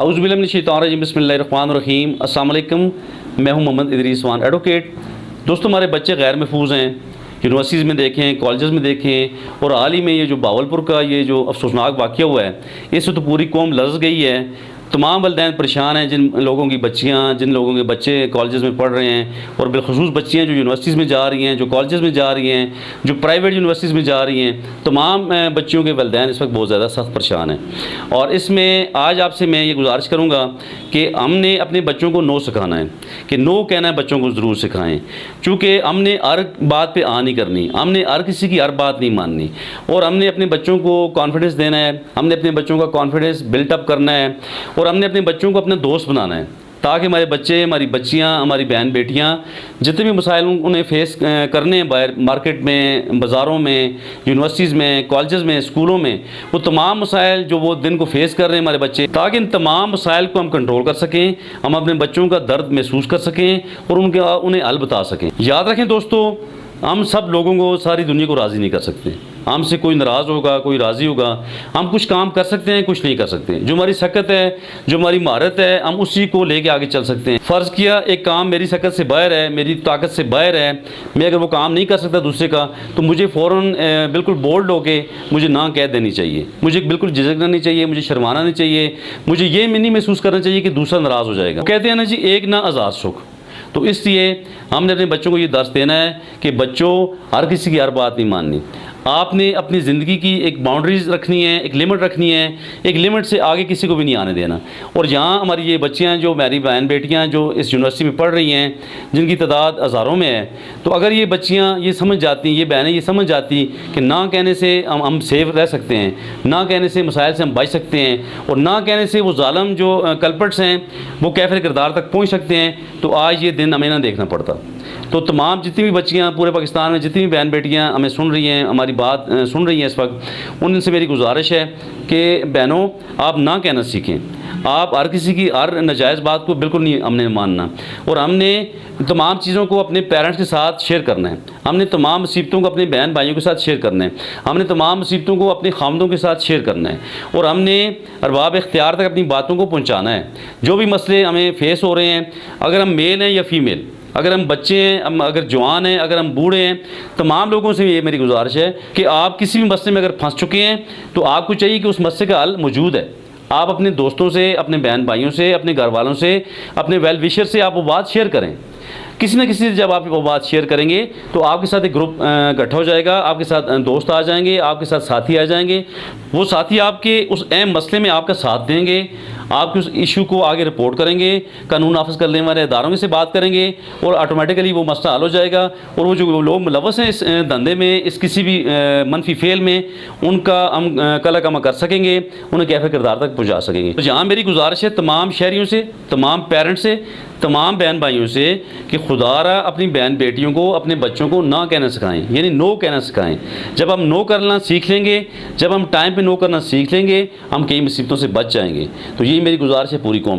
औज़ुबिल्लाहिमिनश्शैतानिर्रजीम बिस्मिल्लाहिर्रहमानिर्रहीम। अस्सलाम वालेकुम, मैं हूं मोहम्मद इदरीस वान एडवोकेट। दोस्तों, हमारे बच्चे गैर महफूज हैं, यूनिवर्सिटीज़ में देखें, कॉलेजेस में देखें, और हाल ही में ये जो बावलपुर का ये जो अफसोसनाक वाक़या हुआ है, इससे तो पूरी कौम लर्ज़ गई है। तमाम वालिदैन परेशान हैं, जिन लोगों की बच्चियाँ, जिन लोगों के बच्चे कॉलेजेस में पढ़ रहे हैं, और बिलखुसूस बच्चियाँ जो यूनिवर्सिटीज़ में जा रही हैं, जो कॉलेजेस में जा रही हैं, जो प्राइवेट यूनिवर्सिटीज़ में जा रही हैं, तमाम बच्चियों के वालिदैन इस वक्त बहुत ज़्यादा सख्त परेशान हैं। और इसमें आज आपसे मैं ये गुजारिश करूँगा कि हमने अपने बच्चों को नो सिखाना है, कि नो कहना है बच्चों को ज़रूर सिखाएँ, चूँकि हमने हर बात पर आ नहीं करनी, हमने हर किसी की हर बात नहीं माननी, और हमने अपने बच्चों को कॉन्फिडेंस देना है, हमने अपने बच्चों का कॉन्फिडेंस बिल्टअप करना है, और हमने अपने बच्चों को अपना दोस्त बनाना है, ताकि हमारे बच्चे, हमारी बच्चियाँ, हमारी बहन बेटियाँ जितने भी मसाइल उन्हें फेस करने हैं बाहर मार्केट में, बाज़ारों में, यूनिवर्सिटीज़ में, कॉलेजेस में, स्कूलों में, वो तमाम मसाइल जो वो दिन को फेस कर रहे हैं हमारे बच्चे, ताकि इन तमाम मसाइल को हम कंट्रोल कर सकें, हम अपने बच्चों का दर्द महसूस कर सकें और उन्हें हल बता सकें। याद रखें दोस्तों, हम सब लोगों को, सारी दुनिया को राज़ी नहीं कर सकते। हमसे कोई नाराज़ होगा, कोई राज़ी होगा। हम कुछ काम कर सकते हैं, कुछ नहीं कर सकते। जो हमारी सकत है, जो हमारी महारत है, हम उसी को लेके आगे चल सकते हैं। फ़र्ज़ किया एक काम मेरी सकत से बाहर है, मेरी ताकत से बाहर है, मैं अगर वो काम नहीं कर सकता दूसरे का, तो मुझे फ़ौरन बिल्कुल बोल्ड होके मुझे ना कह देनी चाहिए। मुझे बिल्कुल झिझकना नहीं चाहिए, मुझे शर्माना नहीं चाहिए, मुझे ये नहीं महसूस करना चाहिए कि दूसरा नाराज़ हो जाएगा। कहते हैं ना जी, एक ना आज़ाद सुख। तो इसलिए हमने अपने बच्चों को ये दर्स देना है कि बच्चों, हर किसी की हर बात नहीं माननी। आपने अपनी ज़िंदगी की एक बाउंड्रीज़ रखनी है, एक लिमिट रखनी है, एक लिमिट से आगे किसी को भी नहीं आने देना। और यहाँ हमारी ये बच्चियाँ, जो मेरी बहन बेटियाँ जो इस यूनिवर्सिटी में पढ़ रही हैं, जिनकी तादाद हज़ारों में है, तो अगर ये बच्चियाँ ये समझ जाती, ये बहनें ये समझ जाती कि ना कहने से हम सेफ रह सकते हैं, ना कहने से मसाइल से हम बच सकते हैं, और ना कहने से वो ज़ालिम जो कल्प्रिट्स हैं वो कैफिर किरदार तक पहुँच सकते हैं, तो आज ये दिन हमें ना देखना पड़ता। तो तमाम जितनी भी बच्चियाँ पूरे पाकिस्तान में, जितनी भी बहन बेटियाँ हमें सुन रही हैं, हमारी बात सुन रही हैं इस वक्त, उनसे मेरी गुजारिश है कि बहनों, आप ना कहना सीखें। आप हर किसी की हर नाजायज़ बात को बिल्कुल नहीं हमने मानना, और हमने तमाम चीज़ों को अपने पेरेंट्स के साथ शेयर करना है। हमने तमाम मुसीबतों को अपने बहन भाइयों के साथ शेयर करना है। हमने तमाम मुसीबतों को अपने खामदों के साथ शेयर करना है, और हमने अरबाब इख्तियार तक अपनी बातों को पहुँचाना है। जो भी मसले हमें फेस हो रहे हैं, अगर हम मेल हैं या फ़ीमेल, अगर हम बच्चे हैं, हम अगर जवान हैं, अगर हम बूढ़े हैं, तमाम लोगों से ये मेरी गुजारिश है कि आप किसी भी मसले में अगर फंस चुके हैं, तो आपको चाहिए कि उस मसले का हल मौजूद है। आप अपने दोस्तों से, अपने बहन भाइयों से, अपने घर वालों से, अपने वेल विशर से आप वो बात शेयर करें। किसी न किसी से जब आप वो बात शेयर करेंगे, तो आपके साथ एक ग्रुप इकट्ठा हो जाएगा, आपके साथ दोस्त आ जाएंगे, आपके साथ साथी आ जाएंगे। वो साथी आपके उस अहम मसले में आपका साथ देंगे, आपके उस इशू को आगे रिपोर्ट करेंगे, कानून नाफिज करने वाले इदारों से बात करेंगे, और ऑटोमेटिकली वो मसला हल हो जाएगा। और वो जो लोग मुलव्वस हैं इस धंधे में, इस किसी भी मनफी फेल में, उनका हम कला कमा कर सकेंगे, उन्हें कैफे किरदार तक पहुँचा सकेंगे। तो जहाँ मेरी गुजारिश है तमाम शहरियों से, तमाम पेरेंट्स से, तमाम बहन भाइयों से, कि खुदारा अपनी बहन बेटियों को, अपने बच्चों को ना कहना सिखाएं, यानी नो कहना सिखाएं। जब हम नो करना सीख लेंगे, जब हम टाइम पे नो करना सीख लेंगे, हम कई मुसीबतों से बच जाएंगे। तो यही मेरी गुजारिश है पूरी कौम से।